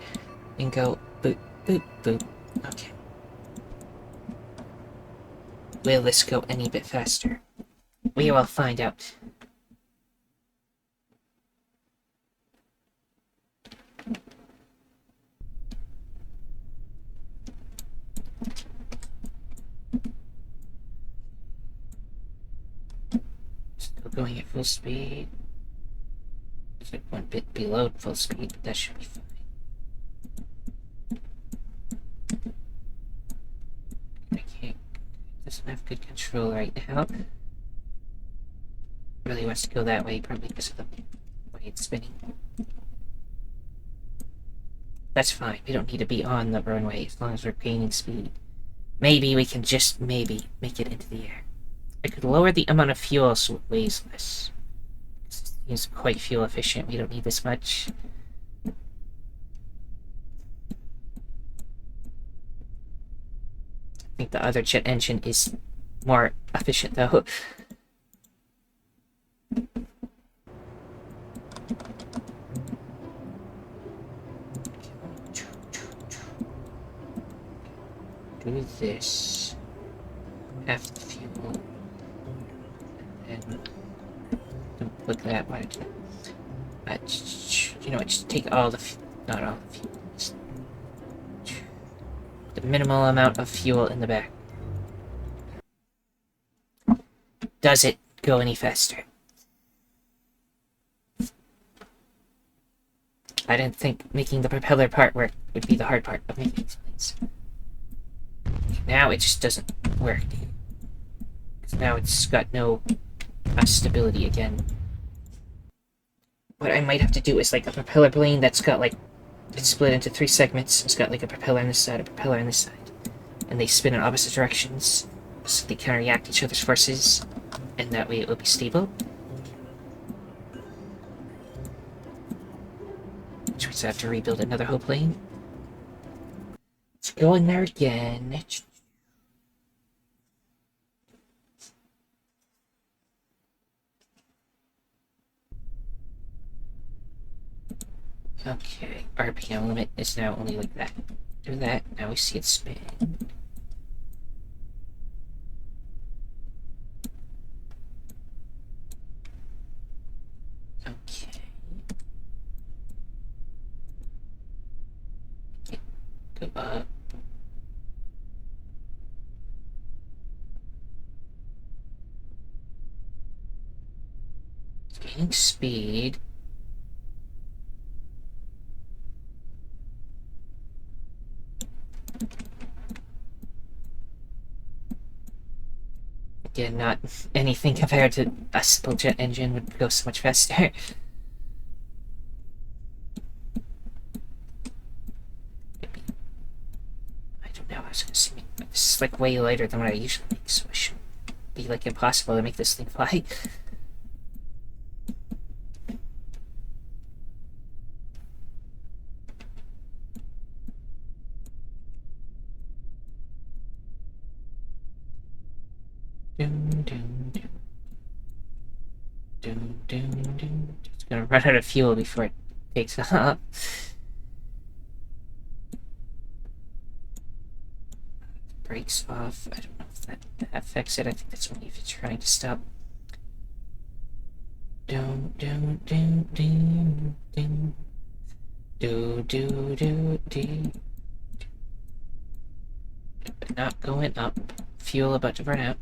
and go boop, boop, boop. Okay. Will this go any bit faster? We will find out. going at full speed. It's like 1 bit below full speed, but that should be fine. I can't. It doesn't have good control right now. Really wants to go that way, probably because of the way it's spinning. That's fine. We don't need to be on the runway as long as we're gaining speed. Maybe we can just maybe make it into the air. I could lower the amount of fuel so it weighs less. It's quite fuel efficient. We don't need this much. I think the other jet engine is more efficient though. Do this. Half the fuel. And don't put that one. You know, just take all the not all the fuel. Just the minimal amount of fuel in the back. Does it go any faster? I didn't think making the propeller part work would be the hard part of making these planes. Now it just doesn't work. Because now it's got no stability again. What I might have to do is like a propeller plane that's got like, it's split into 3 segments. It's got like a propeller on this side, a propeller on this side. And they spin in opposite directions. So they counteract each other's forces. And that way it will be stable. Which means I have to rebuild another whole plane. Let's go in there again. Okay, RPM limit is now only like that. Do that, now we see it spin. Okay. Go up. It's gaining speed. Again, not anything compared to a simple jet engine would go so much faster. Maybe. I don't know, I was gonna say, this is like way lighter than what I usually make, so it should be like impossible to make this thing fly. It's gonna run out of fuel before it takes off. Brakes off. I don't know if that affects it. I think that's only if it's trying to stop. Not going up. Fuel about to run out.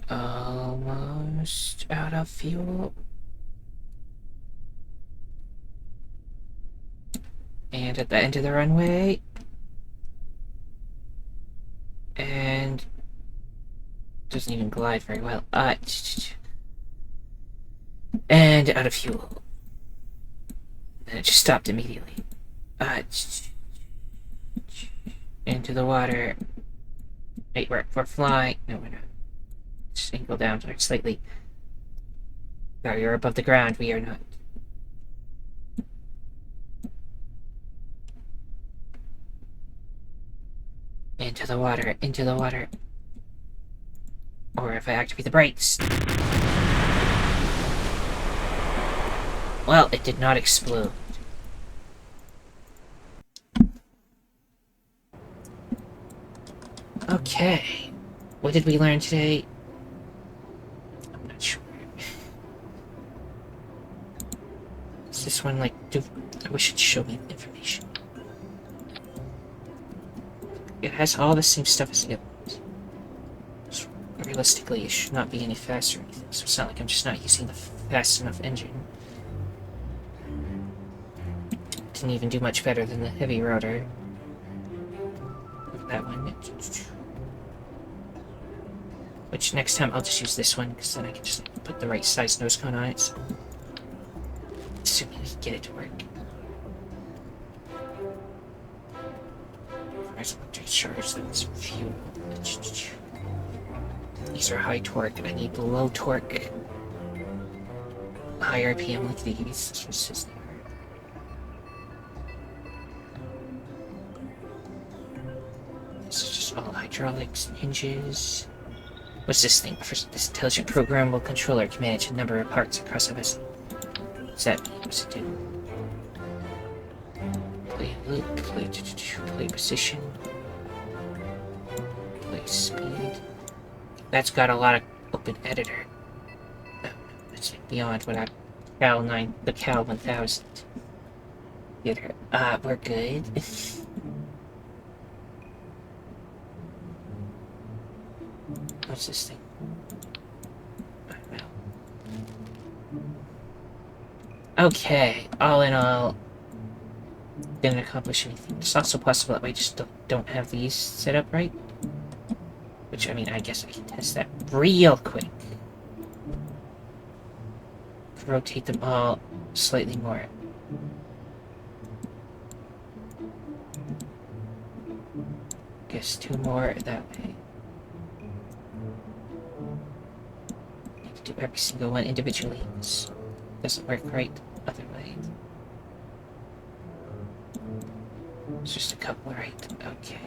Almost out of fuel. And at the end of the runway. And doesn't even glide very well. And out of fuel. And it just stopped immediately. Into the water. Wait, we're flying. No, we're not. Just angle down slightly. No, you're above the ground. We are not. Into the water. Into the water. Or if I activate the brakes. Well, it did not explode. Okay. What did we learn today? I'm not sure. this one, like, I wish it'd show me the information. It has all the same stuff as the other ones. So realistically, it should not be any faster or anything, so it's not like I'm just not using the fast enough engine. Didn't even do much better than the heavy rotor. That one. Which next time I'll just use this one, because then I can just like, put the right size nose cone on it. So assuming we can get it to work. There's electric charge, that's fuel. These are high torque, and I need low torque. High RPM like these. This is just all hydraulics and hinges. What's this thing? This intelligent programmable controller can manage a number of parts across a vessel. What's that mean? What's it do? Play loop, play position, play speed. That's got a lot of open editor. Oh, that's beyond what I the Cal 1000. Theater. We're good. What's this thing? I don't know. Okay, all in all, didn't accomplish anything. It's also possible that we just don't have these set up right. Which, I mean, I guess I can test that real quick. Rotate them all slightly more. Guess 2 more that way. Need to do every single one individually. This doesn't work right other way. It's just a couple right. Okay.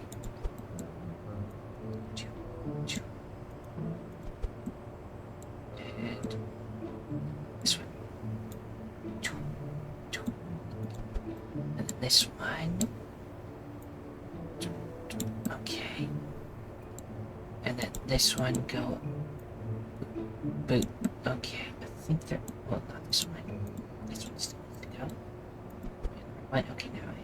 2, 2. And this one. 2, 2. And then this one. Okay. And then this one go boot. Okay. I think they're well not this one. This one still needs to go. One. Okay, now I am.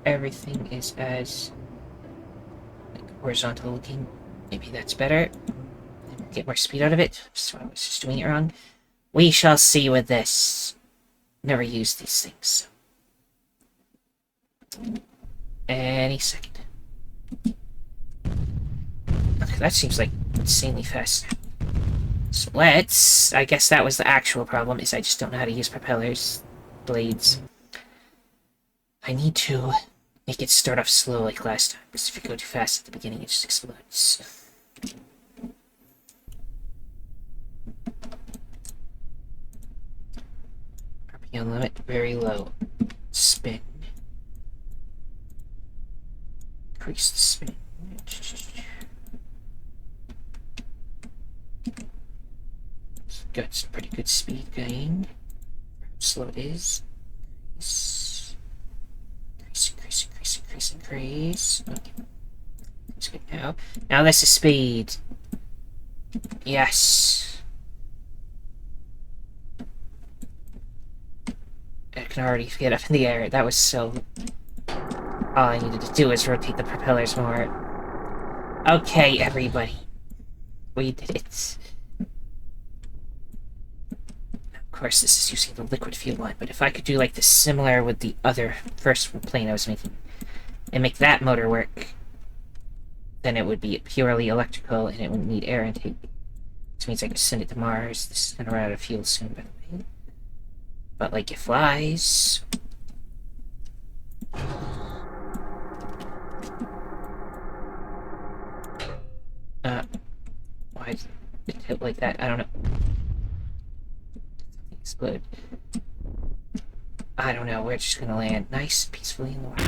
Everything is as like, horizontal looking. Maybe that's better. Get more speed out of it. So I was just doing it wrong. We shall see with this. Never used these things. Any second. Okay, that seems like insanely fast. So let's... I guess that was the actual problem, is I just don't know how to use propellers, blades. I need to make it start off slow like last time, because if you go too fast at the beginning, it just explodes. RPM limit, very low. Spin. Increase the spin. Got some pretty good speed going. How slow it is. Increase. Okay. That's good now. Now this is speed. Yes. I can already get up in the air. That was so... All I needed to do is rotate the propellers more. Okay, everybody. We did it. Of course, this is using the liquid fuel one, but if I could do like this similar with the other first plane I was making, and make that motor work, then it would be purely electrical and it wouldn't need air intake. Which means I could send it to Mars. This is gonna run out of fuel soon, by the way. But like it flies. Why is it hit like that? I don't know. Explode. I don't know. We're just gonna land nice, peacefully in the water.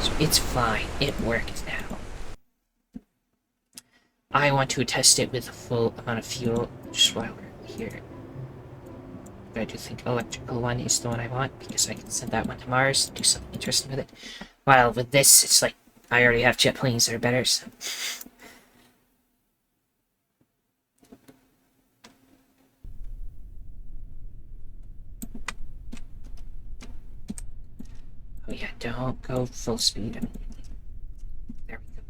So it's fine. It worked now. I want to test it with a full amount of fuel just while we're here. But I do think electrical one is the one I want because I can send that one to Mars and do something interesting with it. While with this, it's like I already have jet planes that are better, so... yeah, don't go full speed. There we go.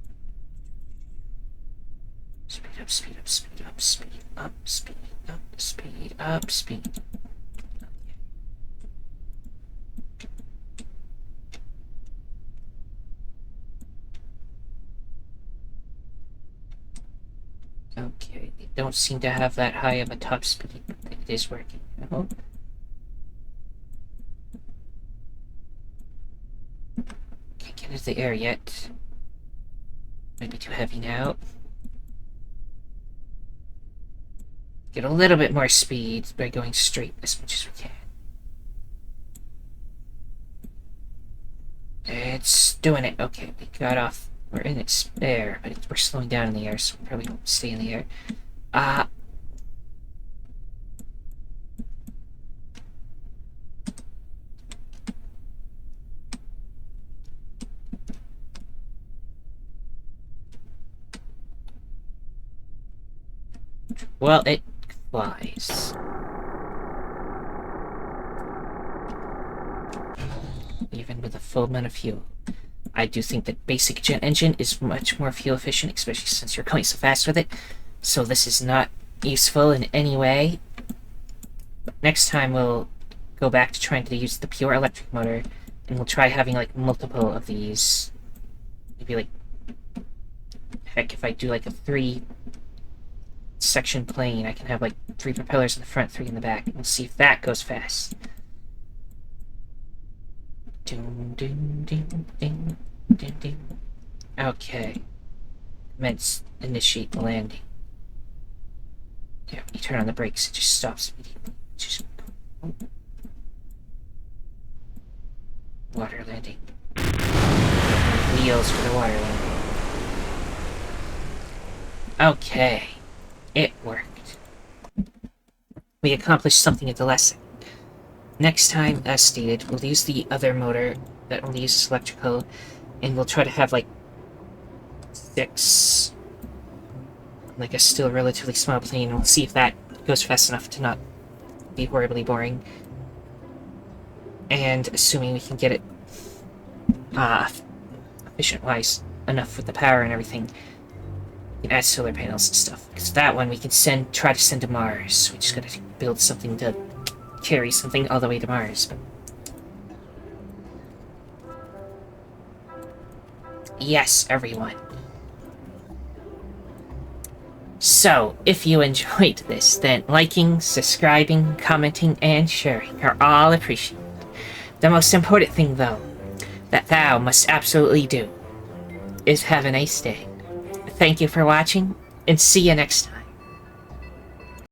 Speed up, speed up, speed up, speed up, speed up, speed up, speed. Okay, they don't seem to have that high of a top speed, but it is working. Can't get into the air yet. Might be too heavy now. Get a little bit more speed by going straight as much as we can. It's doing it. Okay, we got off. We're in its air, but we're slowing down in the air, so we probably won't stay in the air. Well, it flies. Even with a full amount of fuel. I do think that basic jet engine is much more fuel efficient, especially since you're going so fast with it. So this is not useful in any way. But next time we'll go back to trying to use the pure electric motor, and we'll try having like multiple of these. Maybe like, heck, if I do like a 3-section plane, I can have like 3 propellers in the front, 3 in the back, and we'll see if that goes fast. Ding, ding, ding, ding, ding, ding. Okay. Commence, initiate the landing. Yeah, when you turn on the brakes, it just stops immediately. Just water landing. Wheels for the water landing. Okay. It worked. We accomplished something at the last second. Next time, as stated, we'll use the other motor that only uses electrical, and we'll try to have like 6, like a still relatively small plane. We'll see if that goes fast enough to not be horribly boring. And assuming we can get it efficient-wise enough with the power and everything, we can add solar panels and stuff. Because that one we can try to send to Mars. We just gotta build something to carry something all the way to Mars. Yes, everyone. So, if you enjoyed this, then liking, subscribing, commenting, and sharing are all appreciated. The most important thing, though, that thou must absolutely do is have a nice day. Thank you for watching, and see you next time.